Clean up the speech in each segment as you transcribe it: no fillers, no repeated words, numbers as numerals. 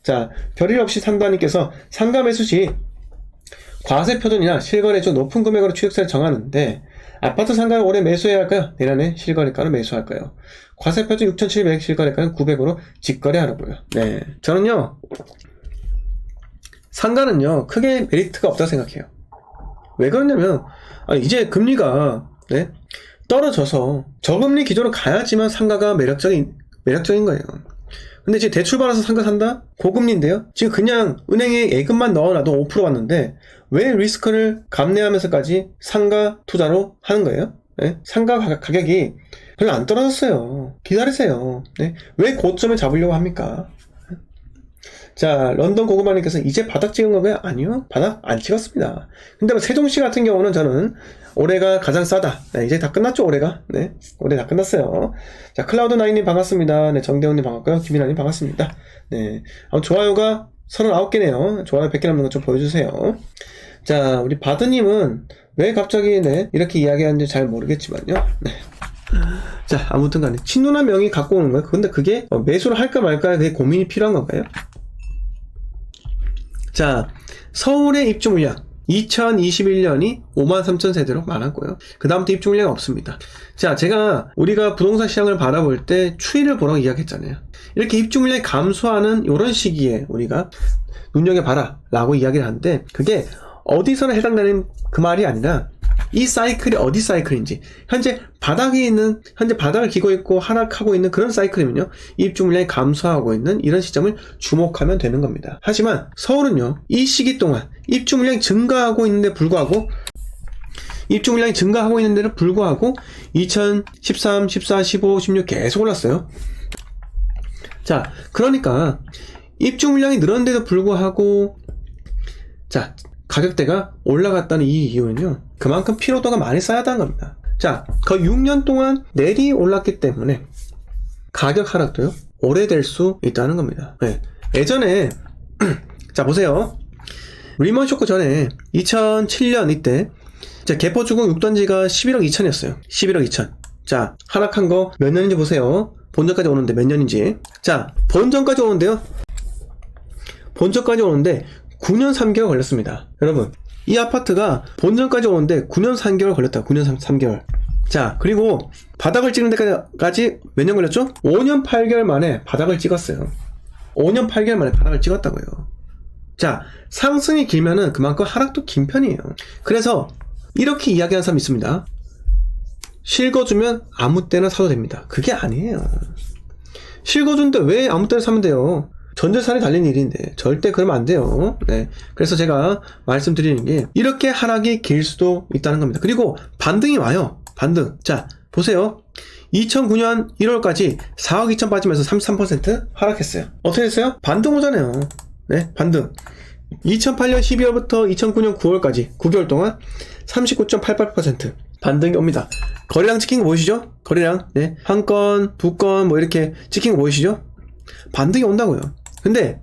자, 별일 없이 산다님께서 상가 매수 시 과세 표준이나 실거래주 높은 금액으로 취득세를 정하는데 아파트 상가를 올해 매수해야 할까요? 내년에 실거래가로 매수할까요? 과세 표준 6,700, 실거래가는 900으로 직거래하라고요. 네, 저는요 상가는요 크게 메리트가 없다고 생각해요. 왜 그러냐면 이제 금리가 떨어져서 저금리 기조로 가야지만 상가가 매력적인 거예요. 근데 이제 대출 받아서 상가 산다? 고금리인데요? 지금 그냥 은행에 예금만 넣어놔도 5% 왔는데 왜 리스크를 감내하면서까지 상가 투자로 하는 거예요? 네? 상가 가격이 별로 안 떨어졌어요. 기다리세요. 네? 왜 고점을 잡으려고 합니까? 자, 런던 고구마님께서 이제 바닥 찍은 건가요? 아니요, 바닥 안 찍었습니다. 근데 뭐 세종시 같은 경우는 저는 올해가 가장 싸다. 네, 이제 다 끝났죠, 올해가. 네, 올해 다 끝났어요. 자, 클라우드9님 반갑습니다. 네, 정대훈님 반갑고요. 김인아님 반갑습니다. 네, 좋아요가 39개네요. 좋아요 100개 남는 거 좀 보여주세요. 자, 우리 바드님은 왜 갑자기 이렇게 이야기하는지 잘 모르겠지만요. 네. 자, 아무튼 간에 친누나 명의 갖고 오는 거예요. 근데 그게 매수를 할까 말까 되게 고민이 필요한 건가요? 자, 서울의 입주 물량 2021년이 53,000세대로 많았고요. 그 다음부터 입주 물량이 없습니다. 자, 우리가 부동산 시장을 바라볼 때 추이를 보라고 이야기했잖아요. 이렇게 입주 물량이 감소하는 이런 시기에 우리가 눈여겨봐라 라고 이야기를 하는데 그게 어디서나 해당되는 그 말이 아니라 이 사이클이 어디 사이클인지 현재 바닥을 기고 있고 하락하고 있는 그런 사이클이면요 입주 물량이 감소하고 있는 이런 시점을 주목하면 되는 겁니다. 하지만 서울은요 이 시기 동안 입주 물량이 증가하고 있는데도 불구하고 2013, 14, 15, 16 계속 올랐어요. 자, 그러니까 입주 물량이 늘었는데도 불구하고 자, 가격대가 올라갔다는 이 이유는요 그만큼 피로도가 많이 쌓였다는 겁니다. 자, 거의 6년 동안 내리 올랐기 때문에 가격 하락도요 오래될 수 있다는 겁니다. 네. 예전에 자, 보세요. 리먼 쇼크 전에 2007년 이때 개포주공 6단지가 11억 2천이었어요. 11억 2천. 자, 하락한 거 몇 년인지 보세요. 본전까지 오는데 몇 년인지. 자, 본전까지 오는데 9년 3개월 걸렸습니다. 여러분, 이 아파트가 본전까지 오는데 9년 3개월 걸렸다. 9년 3개월. 자, 그리고 바닥을 찍는 데까지 몇 년 걸렸죠? 5년 8개월 만에 바닥을 찍었어요. 5년 8개월 만에 바닥을 찍었다고요. 자, 상승이 길면은 그만큼 하락도 긴 편이에요. 그래서 이렇게 이야기하는 사람이 있습니다. 실거주면 아무 때나 사도 됩니다. 그게 아니에요. 실거주인데 왜 아무 때나 사면 돼요? 전재산이 달린 일인데 절대 그러면 안 돼요. 네. 그래서 제가 말씀드리는 게 이렇게 하락이 길 수도 있다는 겁니다. 그리고 반등이 와요. 반등. 자, 보세요. 2009년 1월까지 4억 2천 빠지면서 33% 하락했어요. 어떻게 됐어요? 반등 오잖아요. 네, 반등. 2008년 12월부터 2009년 9월까지 9개월 동안 39.88% 반등이 옵니다. 거래량 찍힌 거 보이시죠? 거래량. 네. 한 건, 두 건 뭐 이렇게 찍힌 거 보이시죠? 반등이 온다고요. 근데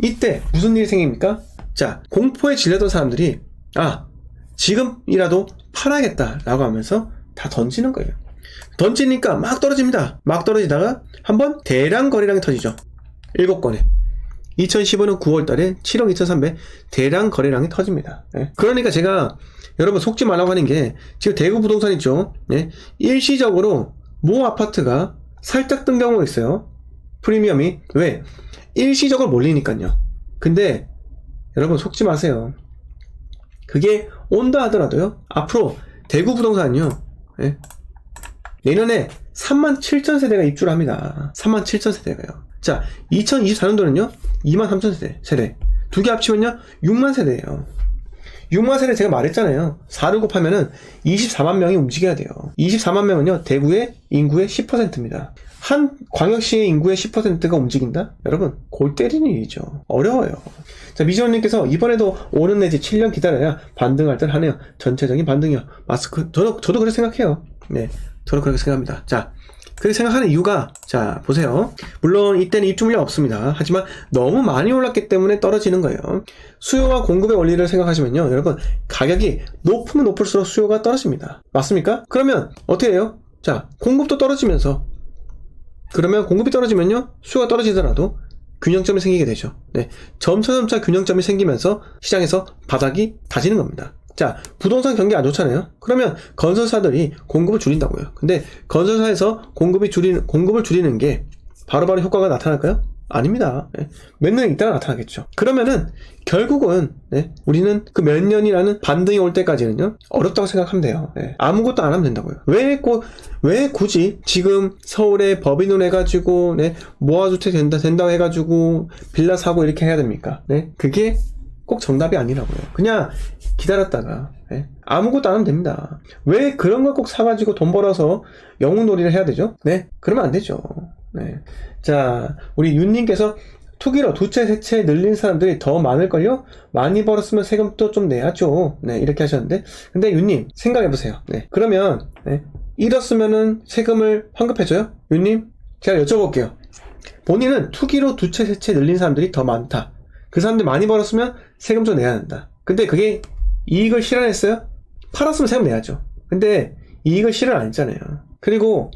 이때 무슨 일이 생깁니까? 자, 공포에 질렸던 사람들이 지금이라도 팔아야겠다 라고 하면서 다 던지는 거예요. 던지니까 막 떨어집니다. 막 떨어지다가 한번 대량 거래량이 터지죠. 7건에 2015년 9월달에 7억 2,300 대량 거래량이 터집니다. 네. 그러니까 제가 여러분 속지 말라고 하는 게 지금 대구 부동산 있죠. 네. 일시적으로 모 아파트가 살짝 뜬 경우가 있어요. 프리미엄이. 왜? 일시적으로 몰리니까요. 근데 여러분 속지 마세요. 그게 온다 하더라도요 앞으로 대구 부동산은요 내년에 37,000세대가 입주를 합니다. 37,000세대가요. 자, 2024년도는요 23,000세대 두 개 합치면요 6만 세대예요. 6만 세대 제가 말했잖아요. 4를 곱하면은 24만 명이 움직여야 돼요. 24만 명은요 대구의 인구의 10%입니다. 한 광역시의 인구의 10%가 움직인다? 여러분, 골 때리는 일이죠. 어려워요. 자, 미지원님께서 이번에도 5년 내지 7년 기다려야 반등할 듯 하네요. 전체적인 반등이요. 저도 그렇게 생각해요. 네, 저도 그렇게 생각합니다. 자, 그렇게 생각하는 이유가, 자, 보세요. 물론 이때는 입주 물량 없습니다. 하지만 너무 많이 올랐기 때문에 떨어지는 거예요. 수요와 공급의 원리를 생각하시면요, 여러분, 가격이 높으면 높을수록 수요가 떨어집니다. 맞습니까? 그러면 어떻게 해요? 자, 공급도 떨어지면서, 그러면 공급이 떨어지면요 수요가 떨어지더라도 균형점이 생기게 되죠. 네. 점차 균형점이 생기면서 시장에서 바닥이 다지는 겁니다. 자, 부동산 경기 안 좋잖아요. 그러면 건설사들이 공급을 줄인다고요. 근데 건설사에서 공급을 줄이는 게 바로바로 효과가 나타날까요? 아닙니다. 네. 몇 년 있다가 나타나겠죠. 그러면은 결국은 네, 우리는 그 몇 년이라는 반등이 올 때까지는요 어렵다고 생각하면 돼요. 네. 아무것도 안 하면 된다고요. 왜 굳이 지금 서울에 법인으로 해가지고 네, 모아주택 된다고 해가지고 빌라 사고 이렇게 해야 됩니까? 네. 그게 꼭 정답이 아니라고요. 그냥 기다렸다가 네, 아무것도 안 하면 됩니다. 왜 그런 걸 꼭 사가지고 돈 벌어서 영웅놀이를 해야 되죠? 네. 그러면 안 되죠. 네. 자, 우리 윤님께서 투기로 두 채, 세 채 늘린 사람들이 더 많을걸요? 많이 벌었으면 세금도 좀 내야죠. 네, 이렇게 하셨는데. 근데 윤님, 생각해보세요. 네. 그러면, 네. 잃었으면은 세금을 환급해줘요? 윤님, 제가 여쭤볼게요. 본인은 투기로 두 채, 세 채 늘린 사람들이 더 많다. 그 사람들 많이 벌었으면 세금 좀 내야 한다. 근데 그게 이익을 실현했어요? 팔았으면 세금 내야죠. 근데 이익을 실현 안 했잖아요. 그리고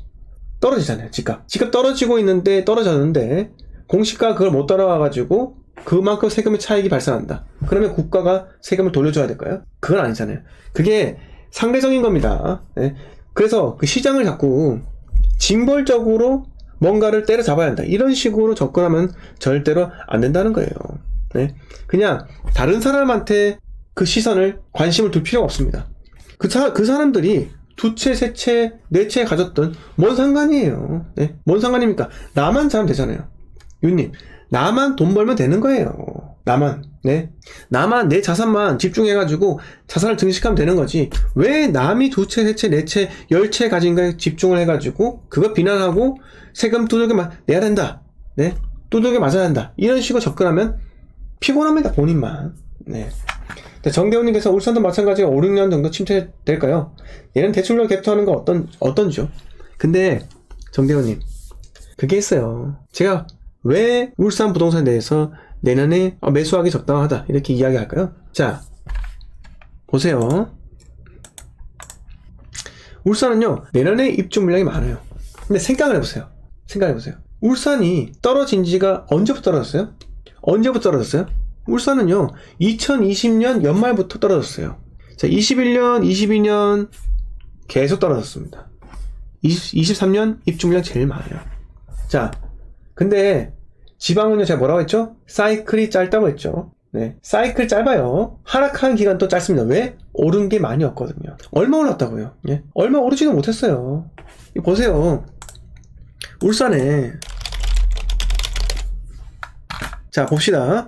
떨어지잖아요. 집값 떨어지고 있는데 떨어졌는데 공시가 그걸 못 따라와가지고 그만큼 세금의 차익이 발생한다. 그러면 국가가 세금을 돌려줘야 될까요? 그건 아니잖아요. 그게 상대적인 겁니다. 네. 그래서 그 시장을 자꾸 징벌적으로 뭔가를 때려잡아야 한다. 이런 식으로 접근하면 절대로 안 된다는 거예요. 네. 그냥 다른 사람한테 그 시선을 관심을 둘 필요가 없습니다. 그 사람들이 두 채, 세 채, 네 채 가졌던 뭔 상관이에요. 네? 뭔 상관입니까? 나만 잘하면 되잖아요. 윤님, 나만 돈 벌면 되는 거예요. 나만, 네? 나만 내 자산만 집중해가지고 자산을 증식하면 되는 거지. 왜 남이 두 채, 세 채, 네 채, 열 채 가진 거에 집중을 해가지고 그거 비난하고 세금 두들겨 내야 된다. 네? 두들겨 맞아야 한다. 이런 식으로 접근하면 피곤합니다. 본인만. 네. 정대훈님께서 울산도 마찬가지로 5, 6년 정도 침체될까요? 얘는 대출로 갭투하는 거 어떤지요? 근데 정대훈님, 그게 있어요. 제가 왜 울산 부동산에 대해서 내년에 매수하기 적당하다 이렇게 이야기할까요? 자, 보세요. 울산은요 내년에 입주 물량이 많아요. 근데 생각해보세요. 울산이 떨어진 지가 언제부터 떨어졌어요? 울산은요 2020년 연말부터 떨어졌어요. 자, 21년 22년 계속 떨어졌습니다. 23년 입주 물량 제일 많아요. 자, 근데 지방은요 제가 뭐라고 했죠? 사이클이 짧다고 했죠. 네, 사이클 짧아요. 하락하는 기간도 짧습니다. 왜? 오른 게 많이 없거든요. 얼마 올랐다고요? 예? 얼마 오르지도 못했어요. 보세요. 울산에 자 봅시다.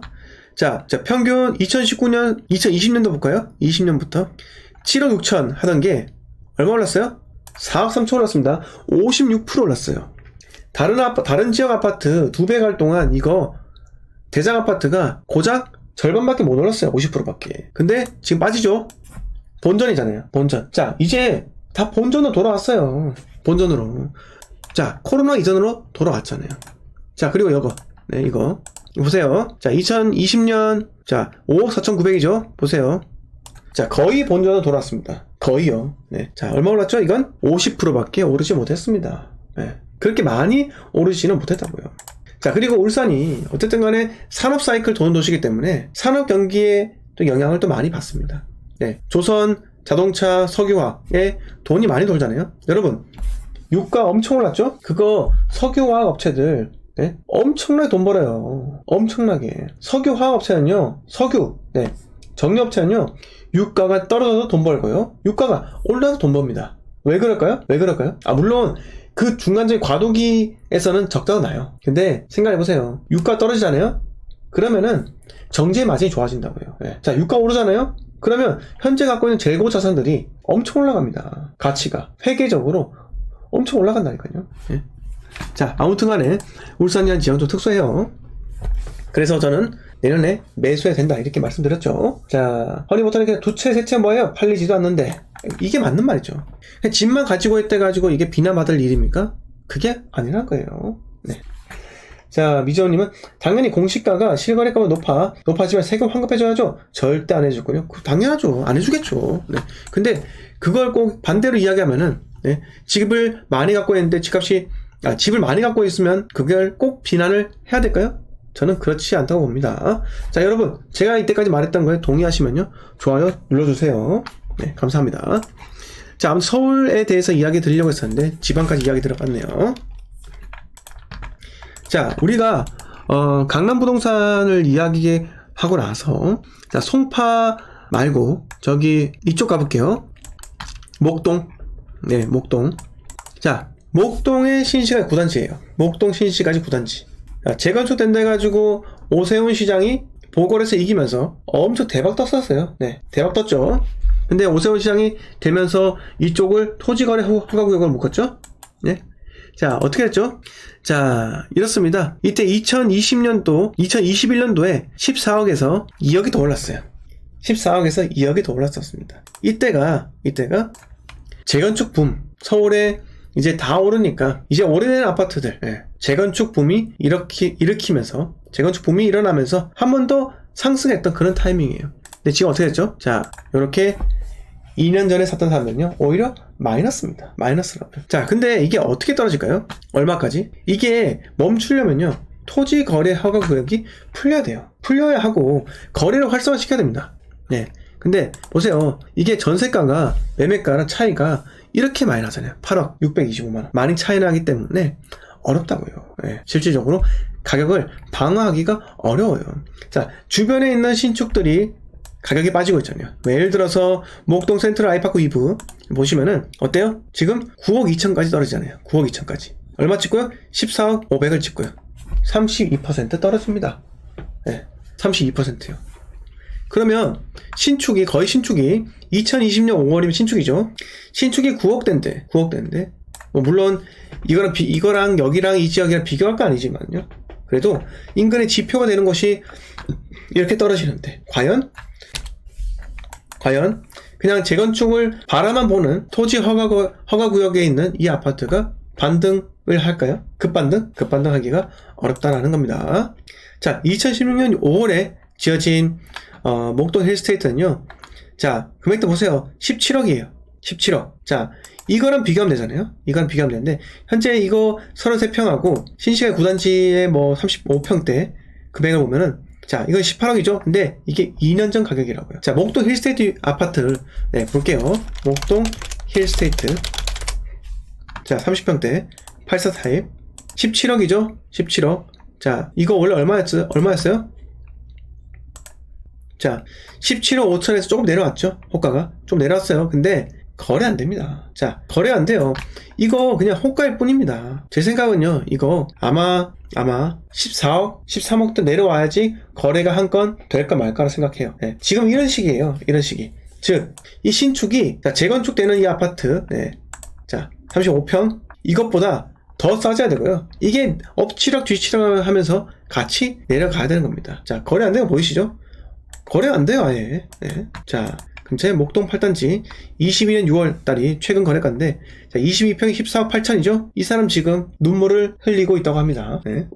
자, 평균 2019년, 2020년도 볼까요? 20년부터 7억 6천 하던 게 얼마 올랐어요? 4억 3천 올랐습니다. 56% 올랐어요. 다른 지역 아파트 2배 갈 동안 이거 대장 아파트가 고작 절반밖에 못 올랐어요. 50%밖에. 근데 지금 빠지죠? 본전이잖아요. 본전. 자, 이제 다 본전으로 돌아왔어요. 본전으로. 자, 코로나 이전으로 돌아왔잖아요. 자, 그리고 이거. 네, 이거. 보세요. 자, 2020년, 자, 5억 4,900이죠? 보세요. 자, 거의 본전으로 돌아왔습니다. 거의요. 네. 자, 얼마 올랐죠? 이건 50%밖에 오르지 못했습니다. 네. 그렇게 많이 오르지는 못했다고요. 자, 그리고 울산이 어쨌든 간에 산업 사이클 도는 도시이기 때문에 산업 경기에 또 영향을 또 많이 받습니다. 네. 조선, 자동차, 석유화에 돈이 많이 돌잖아요. 여러분, 유가 엄청 올랐죠? 그거 석유화학 업체들 네? 엄청나게 돈 벌어요. 엄청나게. 석유화학업체는요, 네. 정유업체는요, 유가가 떨어져도 돈 벌고요. 유가가 올라도 돈 법니다. 왜 그럴까요? 물론, 그 중간적인 과도기에서는 적자도 나요. 근데, 생각해보세요. 유가 떨어지잖아요? 그러면은, 정제 마진이 좋아진다고요. 네. 자, 유가 오르잖아요? 그러면, 현재 갖고 있는 재고 자산들이 엄청 올라갑니다. 가치가. 회계적으로 엄청 올라간다니까요. 네. 자, 아무튼 간에 울산이라는 지역은 좀 특수해요. 그래서 저는 내년에 매수해야 된다 이렇게 말씀드렸죠. 자, 허니버터님께서 두 채, 세 채 뭐예요? 팔리지도 않는데. 이게 맞는 말이죠. 집만 가지고 있대 가지고 이게 비난받을 일입니까? 그게 아니란 거예요. 네. 자, 미지원님은 당연히 공시가가 실거래가보다 높아지면 세금 환급해줘야죠. 절대 안 해주고요. 당연하죠. 안 해주겠죠. 네. 근데 그걸 꼭 반대로 이야기하면은 네. 집을 많이 갖고 있으면 그걸 꼭 비난을 해야 될까요? 저는 그렇지 않다고 봅니다. 자, 여러분, 제가 이때까지 말했던 거에 동의하시면요, 좋아요 눌러주세요. 네, 감사합니다. 자, 아무튼 서울에 대해서 이야기 드리려고 했었는데 지방까지 이야기 들어갔네요. 자, 우리가 강남 부동산을 이야기하고 나서, 자, 송파 말고 저기 이쪽 가볼게요. 목동. 네, 목동. 자, 목동의 신시가 9단지예요. 목동 신시까지 9단지. 재건축된다 해가지고 오세훈 시장이 보궐에서 이기면서 엄청 대박 떴었어요. 네, 대박 떴죠. 근데 오세훈 시장이 되면서 이쪽을 토지거래 허가구역으로 묶었죠. 네. 자, 어떻게 했죠? 자, 이렇습니다. 이때 2021년도에 14억에서 2억이 더 올랐어요. 14억에서 2억이 더 올랐었습니다. 이때가 재건축 붐. 서울에 이제 다 오르니까 이제 오래된 아파트들, 재건축 붐이 일으키면서 재건축 붐이 일어나면서 한 번 더 상승했던 그런 타이밍이에요. 근데 지금 어떻게 됐죠? 자, 이렇게 2년 전에 샀던 사람들은요, 오히려 마이너스입니다. 마이너스라고. 자, 근데 이게 어떻게 떨어질까요? 얼마까지? 이게 멈추려면요, 토지 거래 허가 구역이 풀려야 돼요. 풀려야 하고 거래를 활성화시켜야 됩니다. 네. 근데 보세요. 이게 전세가가 매매가랑 차이가 이렇게 많이 나잖아요. 8억 625만원. 많이 차이 나기 때문에 어렵다고요. 네. 실질적으로 가격을 방어하기가 어려워요. 자, 주변에 있는 신축들이 가격이 빠지고 있잖아요. 예를 들어서 목동 센트럴 아이파크 위브 보시면은 어때요? 지금 9억 2천까지 떨어지잖아요. 9억 2천까지. 얼마 찍고요? 14억 500을 찍고요. 32% 떨어집니다. 네. 32%요. 그러면 거의 신축이 2020년 5월이면 신축이죠. 신축이 9억대인데 뭐 물론 이거랑 여기랑 이 지역이랑 비교할 거 아니지만요. 그래도 인근의 지표가 되는 것이 이렇게 떨어지는데 과연 그냥 재건축을 바라만 보는 토지 허가구역에 있는 이 아파트가 반등을 할까요? 급반등하기가 어렵다라는 겁니다. 자, 2016년 5월에 지어진 목동 힐스테이트는요. 자, 금액도 보세요. 17억이에요. 17억. 자, 이거랑 비교하면 되잖아요. 이거랑 비교하면 되는데 현재 이거 33평하고 신시가 9단지의 뭐 35평대 금액을 보면은, 자, 이건 18억이죠. 근데 이게 2년 전 가격이라고요. 자, 목동 힐스테이트 아파트를 볼게요. 목동 힐스테이트. 자, 30평대 84 타입 17억이죠. 17억. 자, 이거 원래 얼마였어요? 자, 17억 5천에서 조금 내려왔죠. 호가가 좀 내려왔어요. 근데 거래 안 됩니다. 자, 거래 안 돼요. 이거 그냥 호가일 뿐입니다. 제 생각은요, 이거 아마 14억, 13억대 내려와야지 거래가 한 건 될까 말까라 생각해요. 네, 지금 이런 시기예요. 이런 시기. 즉, 이 신축이, 자, 재건축되는 이 아파트, 자, 35평, 이것보다 더 싸져야 되고요. 이게 엎치락 뒤치락 하면서 같이 내려가야 되는 겁니다. 자, 거래 안 되는 거 보이시죠? 거래 안 돼요, 아예. 네. 자, 그럼 제 목동 8단지 22년 6월 달이 최근 거래가인데, 자, 22평이 14억 8천이죠? 이 사람 지금 눈물을 흘리고 있다고 합니다. 네.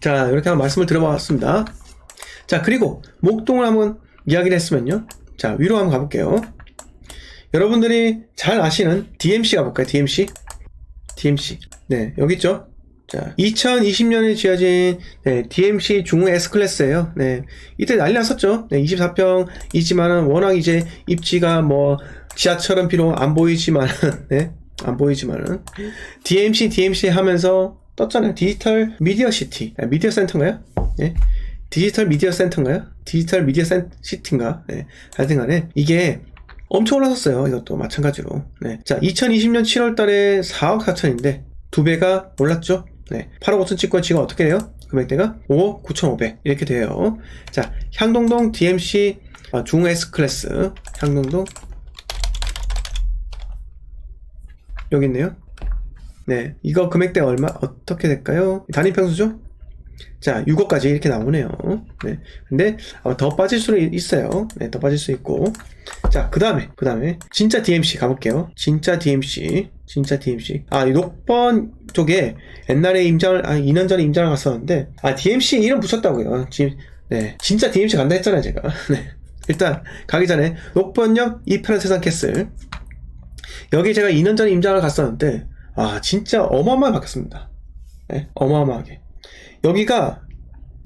자, 이렇게 한번 말씀을 드려봤습니다. 자, 그리고 목동을 한번 이야기를 했으면요. 자, 위로 한번 가볼게요. 여러분들이 잘 아시는 DMC 가볼까요? DMC. 네, 여기 있죠? 자, 2020년에 지어진 DMC 중흥 S클래스예요. 네, 이때 난리 났었죠. 네, 24평이지만은 워낙 이제 입지가 뭐 지하철은 비록 안 보이지만은 안 보이지만은 DMC 하면서 떴잖아요. 디지털 미디어 시티, 미디어 센터인가요? 네, 디지털 미디어 센터인가요? 디지털 미디어 시티인가? 네, 하여튼간에 이게 엄청 올랐었어요. 이것도 마찬가지로. 네, 자, 2020년 7월달에 4억 4천인데 2배가 올랐죠. 네, 8억 5천 찍고 지금 어떻게 돼요? 금액대가 5억 9,500 이렇게 돼요. 자, 향동동 DMC 중흥 S클래스 향동동 여기 있네요. 네, 이거 금액대 얼마 어떻게 될까요? 단위평수죠? 자, 6억까지 이렇게 나오네요. 네, 근데 더 빠질 수는 있어요. 네, 더 빠질 수 있고. 자, 그 다음에 진짜 DMC 가볼게요. 진짜 DMC. 이 녹번 쪽에 옛날에 2년 전에 임장을 갔었는데, DMC 이름 붙였다고요. 네, 진짜 DMC 간다 했잖아요, 제가. 네, 일단 가기 전에 녹번역 이편한 세상 캐슬. 여기 제가 2년 전에 임장을 갔었는데, 진짜 어마어마하게 바뀌었습니다. 네, 어마어마하게. 여기가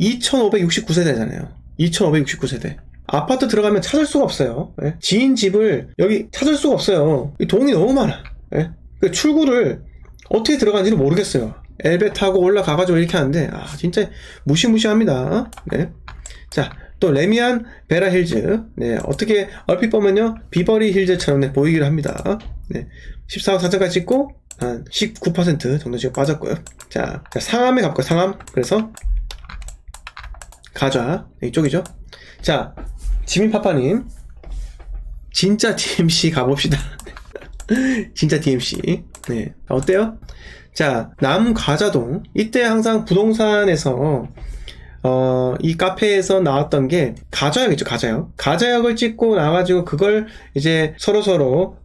2569세대잖아요. 2569세대. 아파트 들어가면 찾을 수가 없어요. 예? 지인 집을 여기 찾을 수가 없어요. 이 동이 너무 많아. 예? 그 출구를 어떻게 들어가는지는 모르겠어요. 엘베 타고 올라가가지고 이렇게 하는데, 진짜 무시무시합니다. 네. 자, 또 레미안 베라 힐즈. 네, 어떻게 얼핏 보면요, 비버리 힐즈처럼 네, 보이기를 합니다. 네, 14억 4천까지 찍고 한 19% 정도 지금 빠졌고요. 자, 상암에 가볼까요? 상암. 그래서 가좌 이쪽이죠. 자, 지민파파님, 진짜 DMC 가봅시다. 진짜 DMC. 네, 어때요? 자, 남과자동. 이때 항상 부동산에서 이 카페에서 나왔던 게 가좌역이죠. 가좌역. 가좌역을 찍고 나와가지고 그걸 이제 서로서로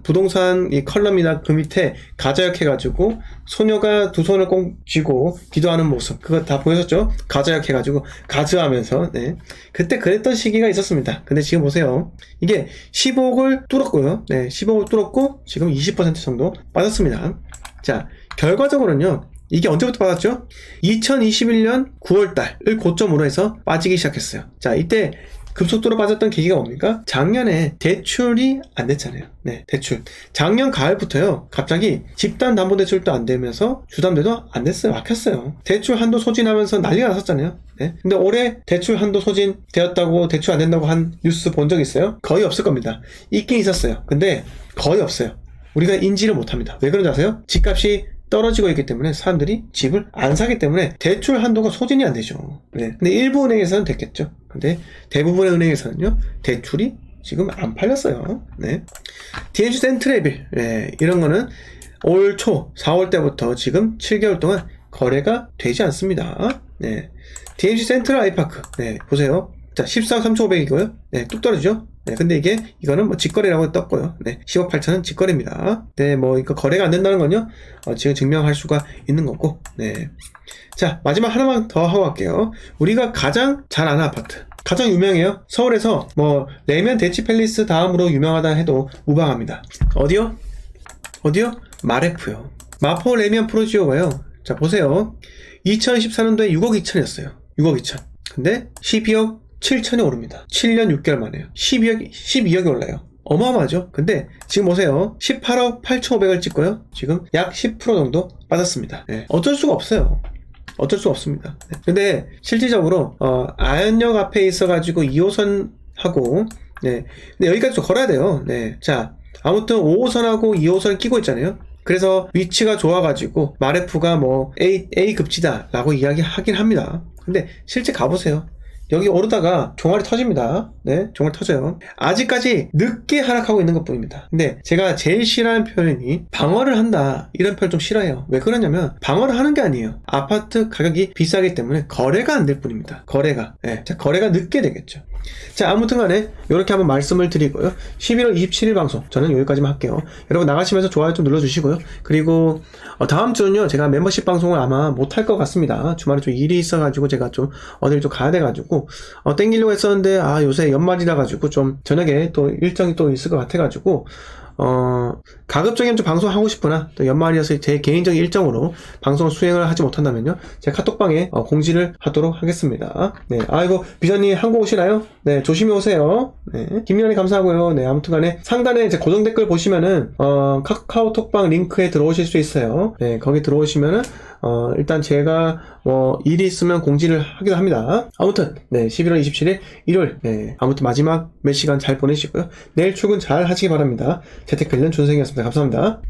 부동산 이 컬럼이나 그 밑에 가좌역 해가지고 소녀가 두 손을 꼭 쥐고 기도하는 모습, 그거 다 보였었죠? 가좌역 해가지고 가즈하면서. 네, 그때 그랬던 시기가 있었습니다. 근데 지금 보세요, 이게 15억을 뚫었고요. 네, 15억을 뚫었고 지금 20% 정도 빠졌습니다. 자, 결과적으로는요, 이게 언제부터 빠졌죠? 2021년 9월달을 고점으로 해서 빠지기 시작했어요. 자, 이때 급속도로 빠졌던 계기가 뭡니까? 작년에 대출이 안 됐잖아요. 네, 대출. 작년 가을부터요, 갑자기 집단담보대출도 안 되면서 주담대도 안 됐어요. 막혔어요. 대출 한도 소진하면서 난리가 났었잖아요. 네. 근데 올해 대출 한도 소진 되었다고, 대출 안 된다고 한 뉴스 본 적 있어요? 거의 없을 겁니다. 있긴 있었어요. 근데 거의 없어요. 우리가 인지를 못합니다. 왜 그런지 아세요? 집값이 떨어지고 있기 때문에 사람들이 집을 안 사기 때문에 대출 한도가 소진이 안 되죠. 네. 근데 일부 은행에서는 됐겠죠. 근데 대부분의 은행에서는요, 대출이 지금 안 팔렸어요. 네. DMC 센트레빌, 네, 이런 거는 올 초 4월 때부터 지금 7개월 동안 거래가 되지 않습니다. 네. DMC 센트럴 아이파크, 네, 보세요. 자, 14억 3,500이고요. 네, 뚝 떨어지죠? 네, 근데 이거는 뭐 직거래라고 떴고요. 네, 10억 8천은 직거래입니다. 네, 뭐, 이거 거래가 안 된다는 건요, 지금 증명할 수가 있는 거고. 네. 자, 마지막 하나만 더 하고 갈게요. 우리가 가장 잘 아는 아파트. 가장 유명해요. 서울에서 뭐, 레미안 대치팰리스 다음으로 유명하다 해도 무방합니다. 어디요? 마레프요. 마포 레미안 프로지오가요. 자, 보세요. 2014년도에 6억 2천이었어요. 6억 2천. 근데 12억 7천이 오릅니다. 7년 6개월 만에요. 12억이 올라요. 어마어마하죠? 근데 지금 보세요. 18억 8,500을 찍고요. 지금 약 10% 정도 빠졌습니다. 네. 어쩔 수가 없어요. 어쩔 수가 없습니다. 네. 근데 실질적으로 아현역 앞에 있어가지고 2호선하고, 네, 근데 여기까지 좀 걸어야 돼요. 네. 자, 아무튼 5호선하고 2호선 끼고 있잖아요. 그래서 위치가 좋아가지고 마레프가 뭐 A 급지다 라고 이야기하긴 합니다. 근데 실제 가보세요. 여기 오르다가 종아리 터집니다. 네, 종아리 터져요. 아직까지 늦게 하락하고 있는 것 뿐입니다. 근데 제가 제일 싫어하는 표현이 방어를 한다, 이런 표현 좀 싫어해요. 왜 그러냐면 방어를 하는 게 아니에요. 아파트 가격이 비싸기 때문에 거래가 안 될 뿐입니다. 거래가. 네, 자, 거래가 늦게 되겠죠. 자, 아무튼 간에 이렇게 한번 말씀을 드리고요. 11월 27일 방송 저는 여기까지만 할게요. 여러분 나가시면서 좋아요 좀 눌러주시고요. 그리고 다음 주는요, 제가 멤버십 방송을 아마 못할 것 같습니다. 주말에 좀 일이 있어가지고 제가 좀 어딜 좀 가야 돼가지고 땡기려고 했었는데 요새 연말이라 가지고 좀 저녁에 또 일정이 또 있을 것 같아가지고 가급적이면 좀 방송하고 싶으나 또 연말이어서 제 개인적인 일정으로 방송을 수행을 하지 못한다면요, 제 카톡방에 공지를 하도록 하겠습니다. 네, 아이고 비전님 한국 오시나요? 네, 조심히 오세요. 네, 김민환이 감사하고요. 네, 아무튼간에 상단에 제 고정 댓글 보시면은 카카오톡방 링크에 들어오실 수 있어요. 네, 거기 들어오시면은 일단 제가 일이 있으면 공지를 하기도 합니다. 아무튼 네, 11월 27일 일요일, 네, 아무튼 마지막 몇 시간 잘 보내시고요. 내일 출근 잘 하시기 바랍니다. 재테크 관련 준생이었습니다. 감사합니다.